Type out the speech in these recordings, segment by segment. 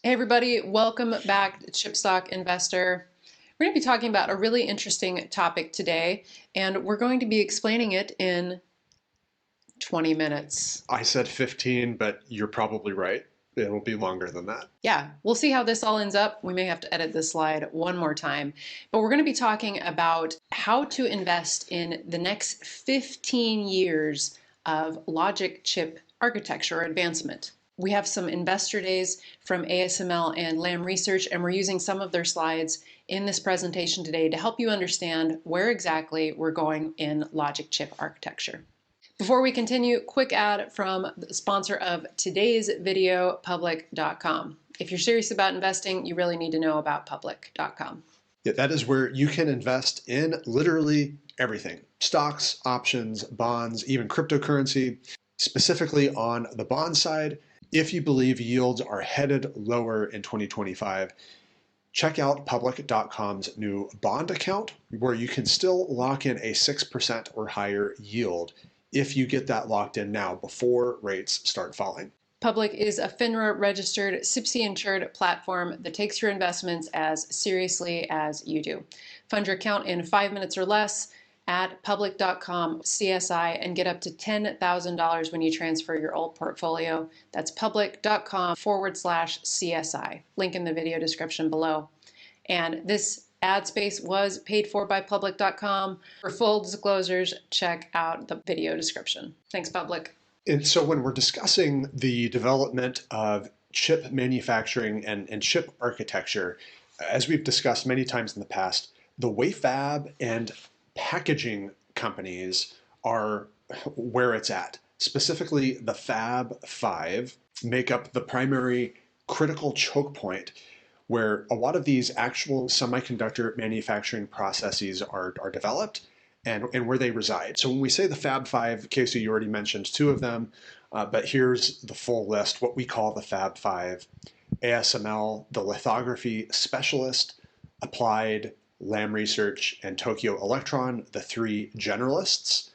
Hey everybody, welcome back to Chipstock Investor. We're going to be talking about a really interesting topic today, and we're going to be explaining it in 20 minutes. I said 15, but you're probably right. It'll be longer than that. Yeah, we'll see how this all ends up. We may have to edit this slide one more time, but we're going to be talking about how to invest in the next 15 years of logic chip architecture advancement. We have some investor days from ASML and Lam Research, and we're using some of their slides in this presentation today to help you understand where exactly we're going in logic chip architecture. Before we continue, quick ad from the sponsor of today's video, public.com. If you're serious about investing, you really need to know about public.com. Yeah, that is where you can invest in literally everything. Stocks, options, bonds, even cryptocurrency. Specifically on the bond side, if you believe yields are headed lower in 2025, check out public.com's new bond account, where you can still lock in a 6% or higher yield if you get that locked in now before rates start falling. Public is a FINRA registered, SIPC insured platform that takes your investments as seriously as you do. Fund your account in 5 minutes or less at public.com CSI and get up to $10,000 when you transfer your old portfolio. That's public.com/CSI. Link in the video description below. And this ad space was paid for by public.com. For full disclosures, check out the video description. Thanks, Public. And so when we're discussing the development of chip manufacturing and chip architecture, as we've discussed many times in the past, the way fab and packaging companies are where it's at. Specifically, the Fab 5 make up the primary critical choke point where a lot of these actual semiconductor manufacturing processes are developed and where they reside. So when we say the Fab 5, Casey, you already mentioned two of them, but here's the full list, what we call the Fab 5. ASML, the lithography specialist, Applied, Lam Research, and Tokyo Electron, the three generalists,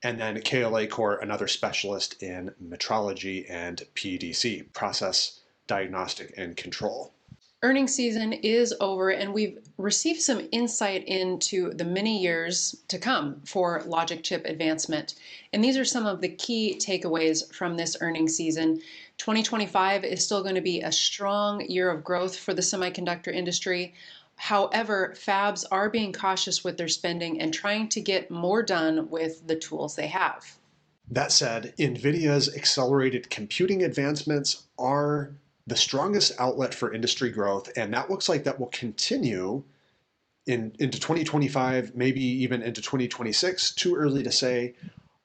and then KLA Corp, another specialist in metrology and PDC, process, diagnostic, and control. Earnings season is over, and we've received some insight into the many years to come for logic chip advancement. And these are some of the key takeaways from this earnings season. 2025 is still going to be a strong year of growth for the semiconductor industry. However, fabs are being cautious with their spending and trying to get more done with the tools they have. That said, NVIDIA's accelerated computing advancements are the strongest outlet for industry growth, and that looks like that will continue into 2025, maybe even into 2026, too early to say,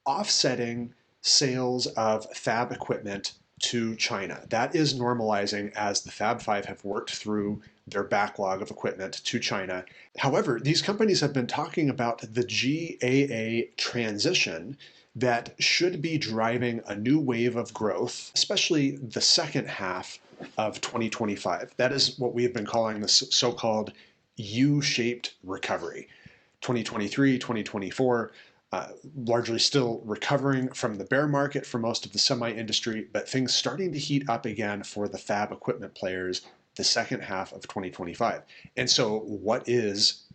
offsetting sales of fab equipment to China. That is normalizing as the Fab 5 have worked through their backlog of equipment to China. However, these companies have been talking about the GAA transition that should be driving a new wave of growth, especially the second half of 2025. That is what we have been calling the so-called U-shaped recovery. 2023, 2024, largely still recovering from the bear market for most of the semi industry, but things starting to heat up again for the fab equipment players the second half of 2025. And so what is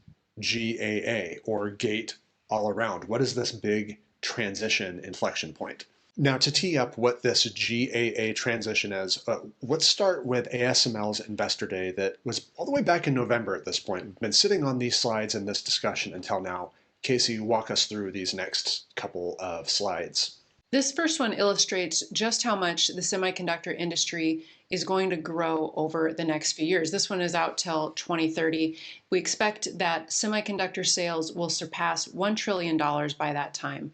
GAA, or gate all around? What is this big transition inflection point? Now, to tee up what this GAA transition is, let's start with ASML's Investor Day that was all the way back in November at this point. We've been sitting on these slides in this discussion until now. Casey, walk us through these next couple of slides. This first one illustrates just how much the semiconductor industry is going to grow over the next few years. This one is out till 2030. We expect that semiconductor sales will surpass $1 trillion by that time.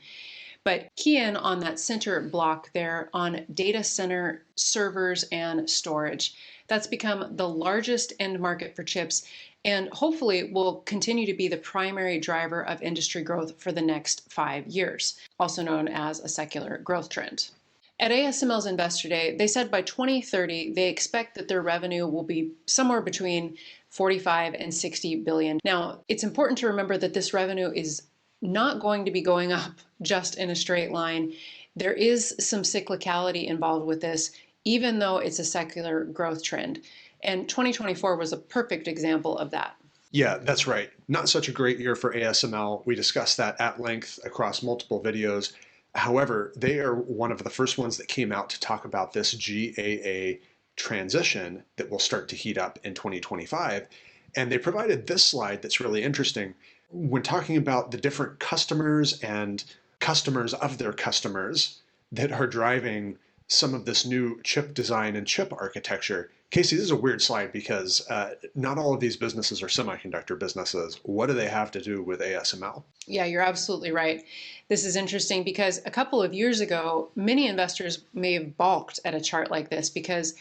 But key in on that center block there on data center servers and storage. That's become the largest end market for chips and hopefully will continue to be the primary driver of industry growth for the next 5 years, also known as a secular growth trend. At ASML's Investor Day, they said by 2030, they expect that their revenue will be somewhere between 45 and 60 billion. Now, it's important to remember that this revenue is not going to be going up just in a straight line. There is some cyclicality involved with this. even though it's a secular growth trend. And 2024 was a perfect example of that. Yeah, that's right. Not such a great year for ASML. We discussed that at length across multiple videos. However, they are one of the first ones that came out to talk about this GAA transition that will start to heat up in 2025. And they provided this slide that's really interesting. When talking about the different customers and customers of their customers that are driving some of this new chip design and chip architecture. Casey, this is a weird slide because not all of these businesses are semiconductor businesses. What do they have to do with ASML? Yeah, you're absolutely right. This is interesting because a couple of years ago, many investors may have balked at a chart like this because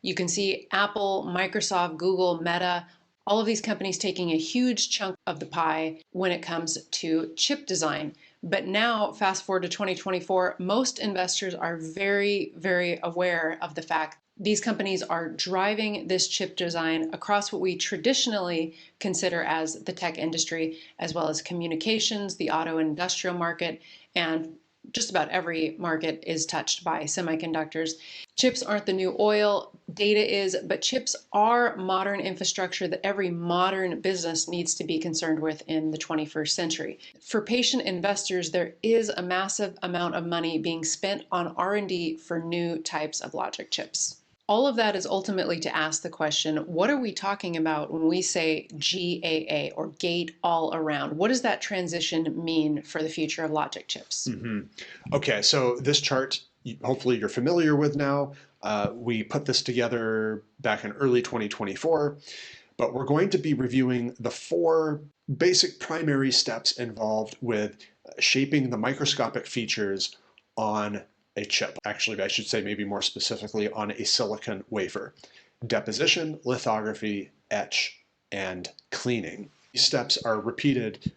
you can see Apple, Microsoft, Google, Meta, all of these companies taking a huge chunk of the pie when it comes to chip design. But now, fast forward to 2024, most investors are very, very aware of the fact these companies are driving this chip design across what we traditionally consider as the tech industry, as well as communications, the auto and industrial market, and just about every market is touched by semiconductors. Chips aren't the new oil, data is, but chips are modern infrastructure that every modern business needs to be concerned with in the 21st century. For patient investors, there is a massive amount of money being spent on R&D for new types of logic chips. All of that is ultimately to ask the question, what are we talking about when we say GAA or gate all around? What does that transition mean for the future of logic chips? Okay, so this chart, hopefully you're familiar with now. We put this together back in early 2024, but we're going to be reviewing the 4 basic primary steps involved with shaping the microscopic features on a chip. Actually, I should say maybe more specifically on a silicon wafer. Deposition, lithography, etch, and cleaning. These steps are repeated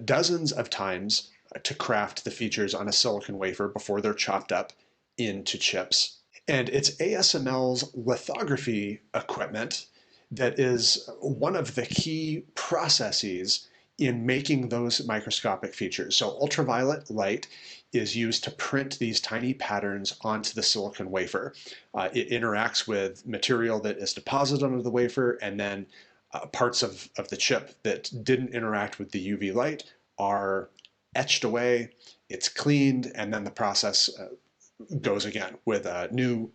dozens of times to craft the features on a silicon wafer before they're chopped up into chips. And it's ASML's lithography equipment that is one of the key processes in making those microscopic features. So ultraviolet light is used to print these tiny patterns onto the silicon wafer. It interacts with material that is deposited onto the wafer, and then parts of the chip that didn't interact with the UV light are etched away, it's cleaned, and then the process goes again with new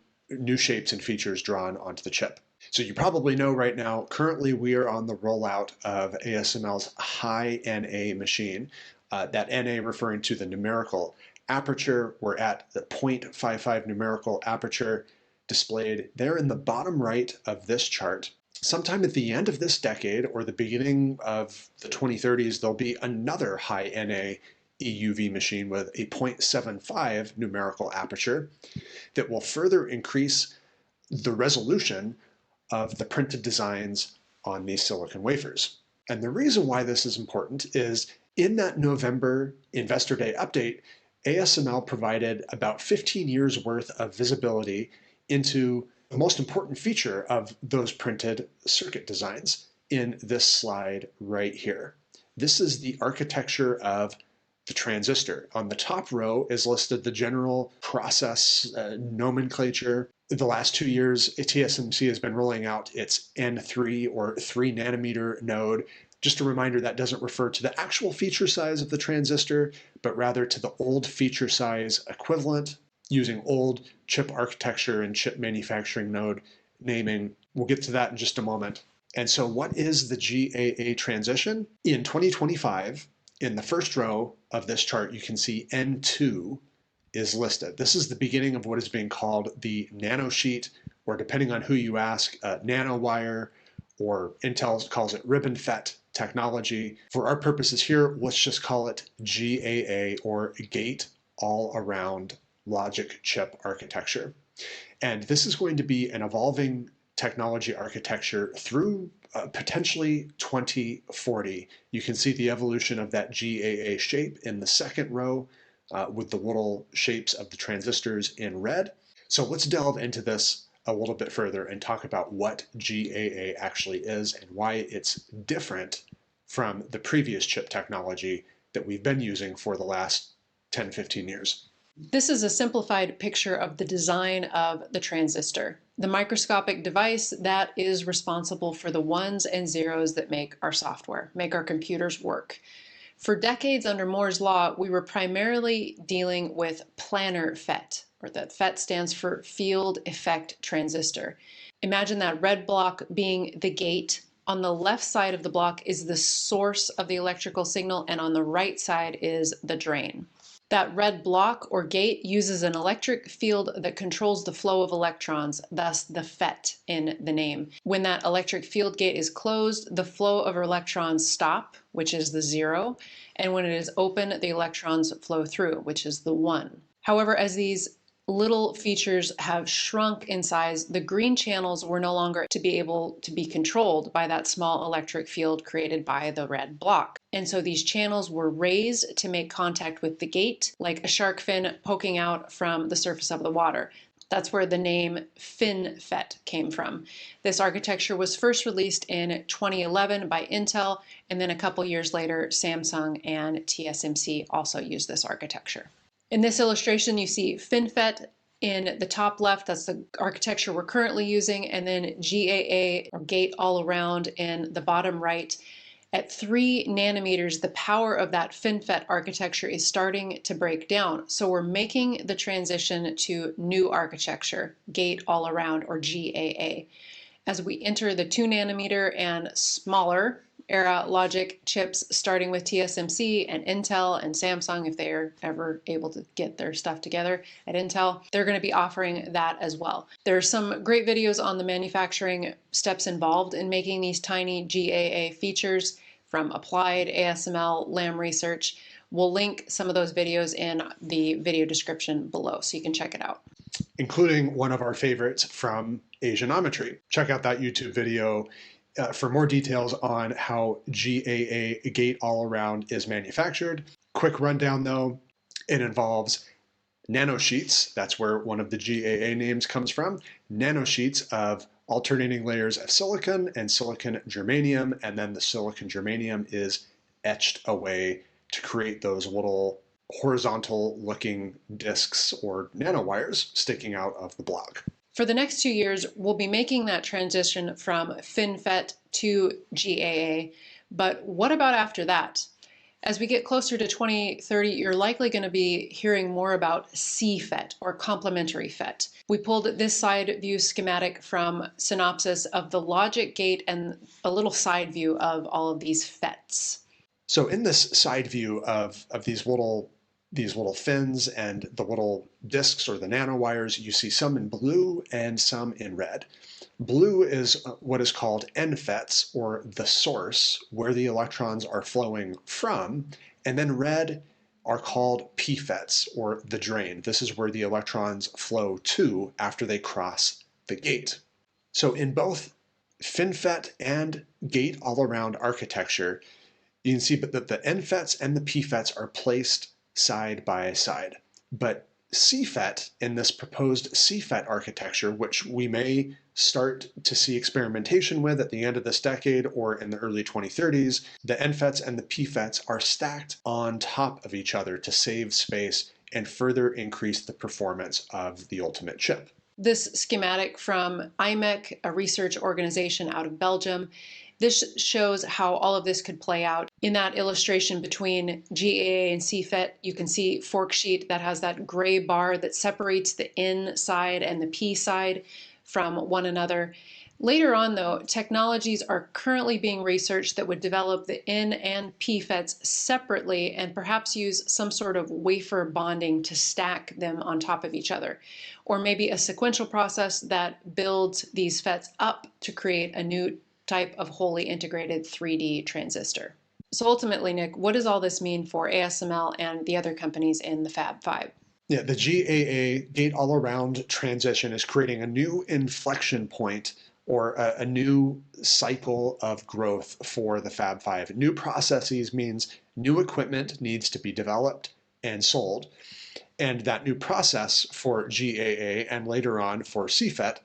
shapes and features drawn onto the chip. So you probably know right now, currently we are on the rollout of ASML's high NA machine. That NA referring to the numerical aperture. We're at the 0.55 numerical aperture displayed there in the bottom right of this chart. Sometime at the end of this decade or the beginning of the 2030s, there'll be another high NA EUV machine with a 0.75 numerical aperture that will further increase the resolution of the printed designs on these silicon wafers. And the reason why this is important is in that November Investor Day update, ASML provided about 15 years worth of visibility into the most important feature of those printed circuit designs in this slide right here. This is the architecture of the transistor. On the top row is listed the general process nomenclature. The last 2 years, TSMC has been rolling out its N3 or 3 nanometer node. Just a reminder, that doesn't refer to the actual feature size of the transistor, but rather to the old feature size equivalent using old chip architecture and chip manufacturing node naming. We'll get to that in just a moment. And so what is the GAA transition? In 2025, in the first row of this chart, you can see N2 is listed. This is the beginning of what is being called the nanosheet, or depending on who you ask, nanowire, or Intel calls it ribbon FET technology. For our purposes here, let's just call it GAA, or gate all around logic chip architecture. And this is going to be an evolving technology architecture through potentially 2040. You can see the evolution of that GAA shape in the second row with the little shapes of the transistors in red. So let's delve into this a little bit further and talk about what GAA actually is and why it's different from the previous chip technology that we've been using for the last 10, 15 years. This is a simplified picture of the design of the transistor, the microscopic device that is responsible for the ones and zeros that make our software, make our computers work. For decades under Moore's law, we were primarily dealing with planar FET, or that FET stands for field effect transistor. Imagine that red block being the gate. On the left side of the block is the source of the electrical signal, and on the right side is the drain. That red block or gate uses an electric field that controls the flow of electrons, thus the FET in the name. When that electric field gate is closed, the flow of electrons stop, which is the 0, and when it is open, the electrons flow through, which is the 1. However, as these little features have shrunk in size, the green channels were no longer to be able to be controlled by that small electric field created by the red block. And so these channels were raised to make contact with the gate, like a shark fin poking out from the surface of the water. That's where the name FinFET came from. This architecture was first released in 2011 by Intel, and then a couple years later, Samsung and TSMC also used this architecture. In this illustration, you see FinFET in the top left, that's the architecture we're currently using, and then GAA, or gate all around, in the bottom right. At 3 nanometers, the power of that FinFET architecture is starting to break down. So we're making the transition to new architecture, gate all around, or GAA. As we enter the 2 nanometer and smaller era logic chips, starting with TSMC and Intel and Samsung, if they're ever able to get their stuff together at Intel, they're going to be offering that as well. There are some great videos on the manufacturing steps involved in making these tiny GAA features from Applied, ASML, Lam Research. We'll link some of those videos in the video description below so you can check it out. Including one of our favorites from Asianometry. Check out that YouTube video for more details on how GAA gate all around is manufactured. Quick rundown though, it involves nanosheets, that's where one of the GAA names comes from, nanosheets of alternating layers of silicon and silicon germanium, and then the silicon germanium is etched away to create those little horizontal looking discs or nanowires sticking out of the block. For the next 2 years, we'll be making that transition from FinFET to GAA, but what about after that? As we get closer to 2030, you're likely going to be hearing more about CFET, or complementary FET. We pulled this side view schematic from synopsis of the logic gate and a little side view of all of these FETs. So in this side view of these little fins and the little discs or the nanowires, you see some in blue and some in red. Blue is what is called NFETs, or the source, where the electrons are flowing from, and then red are called PFETs, or the drain. This is where the electrons flow to after they cross the gate. So in both FinFET and gate all-around architecture, you can see that the NFETs and the PFETs are placed side by side. But CFET, in this proposed CFET architecture, which we may start to see experimentation with at the end of this decade or in the early 2030s, the NFETs and the PFETs are stacked on top of each other to save space and further increase the performance of the ultimate chip. This schematic from IMEC, a research organization out of Belgium, this shows how all of this could play out. In that illustration between GAA and CFET, you can see fork sheet that has that gray bar that separates the N side and the P side from one another. Later on, though, technologies are currently being researched that would develop the N and P FETs separately and perhaps use some sort of wafer bonding to stack them on top of each other. Or maybe a sequential process that builds these FETs up to create a new type of wholly integrated 3D transistor. So ultimately, Nick, what does all this mean for ASML and the other companies in the Fab 5? Yeah, the GAA gate-all-around transition is creating a new inflection point, or a new cycle of growth for the Fab 5. New processes means new equipment needs to be developed and sold. And that new process for GAA and later on for CFET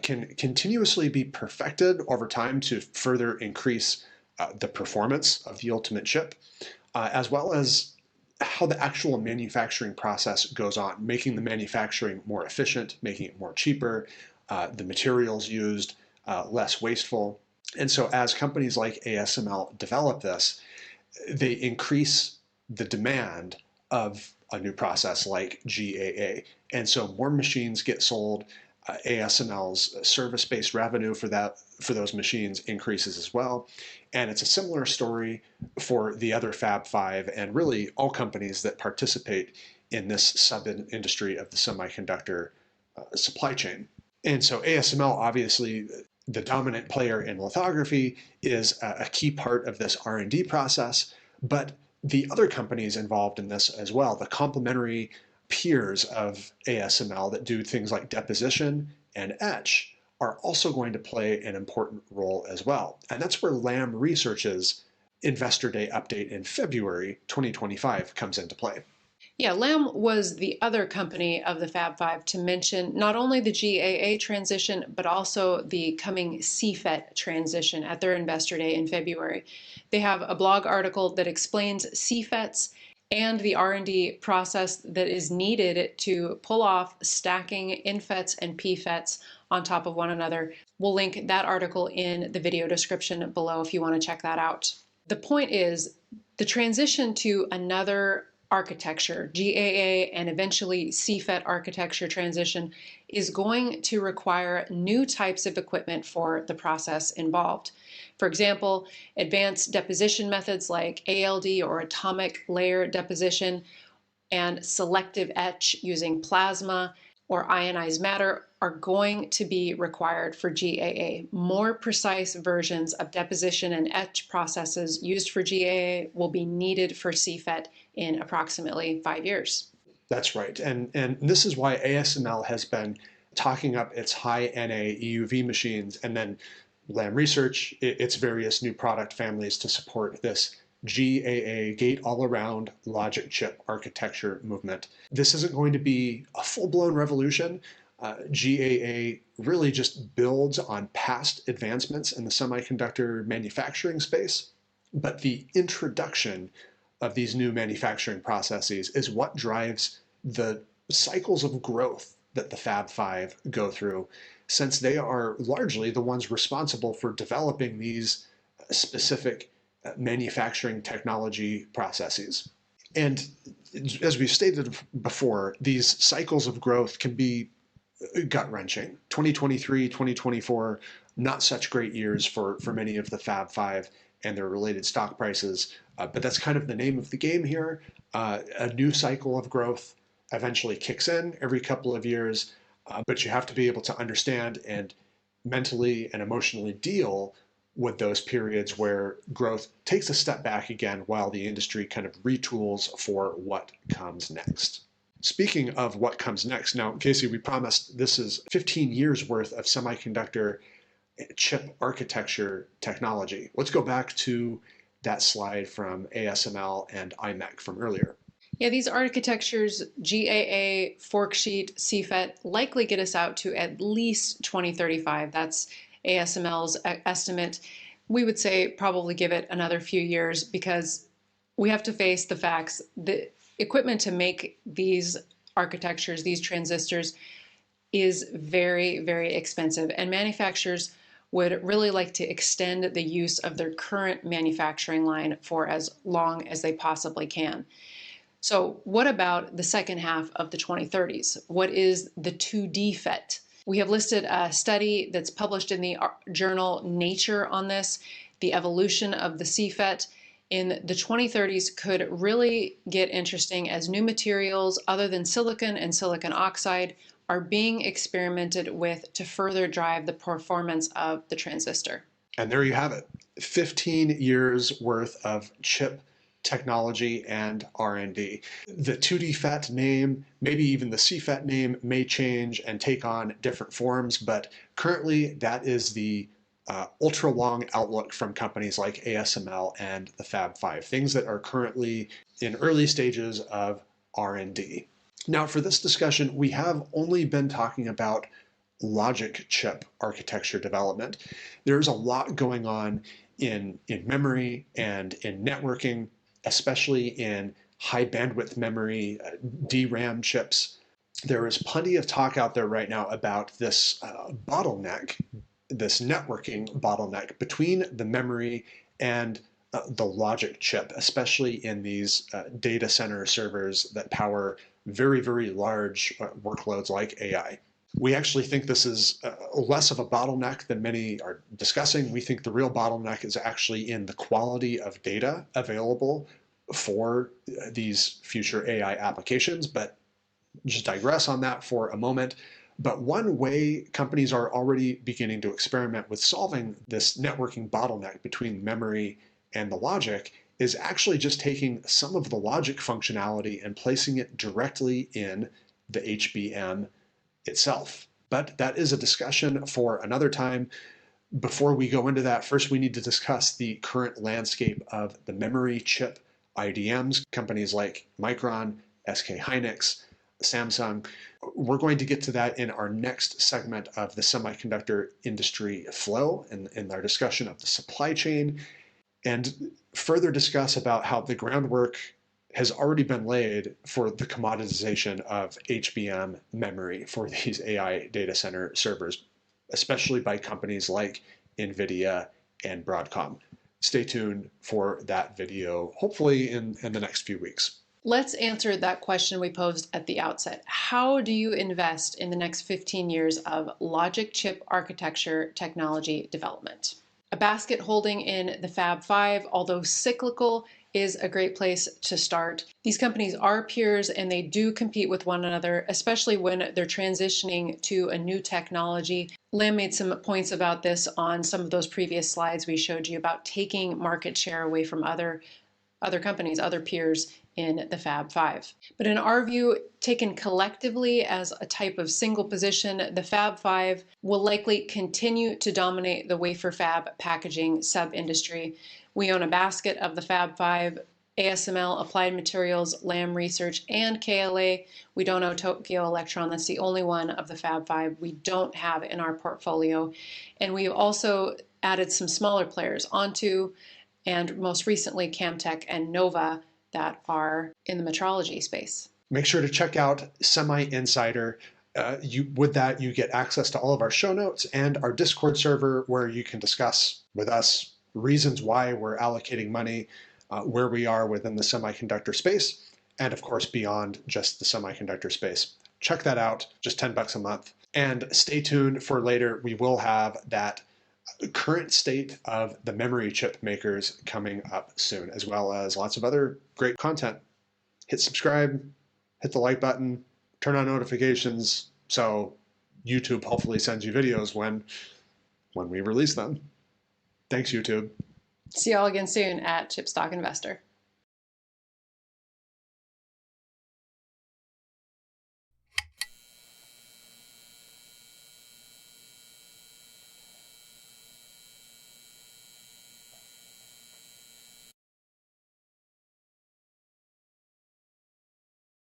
can continuously be perfected over time to further increase the performance of the ultimate chip, as well as how the actual manufacturing process goes on, making the manufacturing more efficient, making it more cheaper, the materials used less wasteful. And so as companies like ASML develop this, they increase the demand of a new process like GAA. And so more machines get sold. ASML's service-based revenue for those machines increases as well. And it's a similar story for the other Fab 5 and really all companies that participate in this sub-industry of the semiconductor supply chain. And so ASML, obviously, the dominant player in lithography, is a key part of this R&D process, but the other companies involved in this as well, the complementary peers of ASML that do things like deposition and etch, are also going to play an important role as well. And that's where Lam Research's Investor Day update in February 2025 comes into play. Yeah, Lam was the other company of the Fab Five to mention not only the GAA transition, but also the coming CFET transition at their Investor Day in February. They have a blog article that explains CFETs and the R&D process that is needed to pull off stacking InFETs and PFETs on top of one another. We'll link that article in the video description below if you want to check that out. The point is, the transition to another architecture, GAA and eventually CFET architecture transition, is going to require new types of equipment for the process involved. For example, advanced deposition methods like ALD or atomic layer deposition and selective etch using plasma or ionized matter are going to be required for GAA. More precise versions of deposition and etch processes used for GAA will be needed for CFET in approximately 5 years. That's right. And this is why ASML has been talking up its high NA EUV machines, and then Lam Research, its various new product families to support this GAA, gate-all-around logic chip architecture movement. This isn't going to be a full-blown revolution. GAA really just builds on past advancements in the semiconductor manufacturing space, but the introduction of these new manufacturing processes is what drives the cycles of growth that the Fab 5 go through, since they are largely the ones responsible for developing these specific manufacturing technology processes. And as we've stated before, these cycles of growth can be gut-wrenching. 2023, 2024, not such great years for many of the Fab 5 and their related stock prices, but that's kind of the name of the game here. A new cycle of growth eventually kicks in every couple of years, but you have to be able to understand and mentally and emotionally deal with those periods where growth takes a step back again while the industry kind of retools for what comes next. Speaking of what comes next, now, Casey, we promised this is 15 years worth of semiconductor chip architecture technology. Let's go back to that slide from ASML and IMEC from earlier. Yeah, these architectures, GAA, Forksheet, CFET, likely get us out to at least 2035. That's ASML's estimate. We would say probably give it another few years because we have to face the facts. The equipment to make these architectures, these transistors, is very, very expensive, and manufacturers would really like to extend the use of their current manufacturing line for as long as they possibly can. So what about the second half of the 2030s? What is the 2D FET? We have listed a study that's published in the journal Nature on this. The evolution of the CFET in the 2030s could really get interesting as new materials other than silicon and silicon oxide are being experimented with to further drive the performance of the transistor. And there you have it, 15 years worth of chip technology and R&D. The 2D FET name, maybe even the CFET name, may change and take on different forms, but currently that is the ultra-long outlook from companies like ASML and the Fab 5, things that are currently in early stages of R&D. Now, for this discussion, we have only been talking about logic chip architecture development. There's a lot going on in memory and in networking, especially in high bandwidth memory, DRAM chips. There is plenty of talk out there right now about this bottleneck, this networking bottleneck between the memory and the logic chip, especially in these data center servers that power very, very large workloads like AI. We actually think this is less of a bottleneck than many are discussing. We think the real bottleneck is actually in the quality of data available for these future AI applications, but just digress on that for a moment. But one way companies are already beginning to experiment with solving this networking bottleneck between memory and the logic is actually just taking some of the logic functionality and placing it directly in the HBM itself. But that is a discussion for another time. Before we go into that, first we need to discuss the current landscape of the memory chip IDMs, companies like Micron, SK Hynix, Samsung. We're going to get to that in our next segment of the semiconductor industry flow and in our discussion of the supply chain, and further discuss about how the groundwork has already been laid for the commoditization of HBM memory for these AI data center servers, especially by companies like NVIDIA and Broadcom. Stay tuned for that video, hopefully in the next few weeks. Let's answer that question we posed at the outset. How do you invest in the next 15 years of logic chip architecture technology development? A basket holding in the Fab 5, although cyclical, is a great place to start. These companies are peers and they do compete with one another, especially when they're transitioning to a new technology. Lam made some points about this on some of those previous slides we showed you about taking market share away from other companies, other peers in the Fab 5. But in our view, taken collectively as a type of single position, the Fab 5 will likely continue to dominate the wafer fab packaging sub-industry. We own a basket of the Fab 5, ASML, Applied Materials, Lam Research, and KLA. We don't own Tokyo Electron. That's the only one of the Fab 5 we don't have in our portfolio. And we've also added some smaller players onto, and most recently Camtek and Nova, that are in the metrology space. Make sure to check out Semi Insider. With that, you get access to all of our show notes and our Discord server where you can discuss with us reasons why we're allocating money, where we are within the semiconductor space, and of course beyond just the semiconductor space. Check that out, just $10 a month. And stay tuned for later. We will have that current state of the memory chip makers coming up soon, as well as lots of other great content. Hit subscribe, hit the like button, turn on notifications so YouTube hopefully sends you videos when we release them. Thanks, YouTube. See y'all again soon at Chipstock Investor.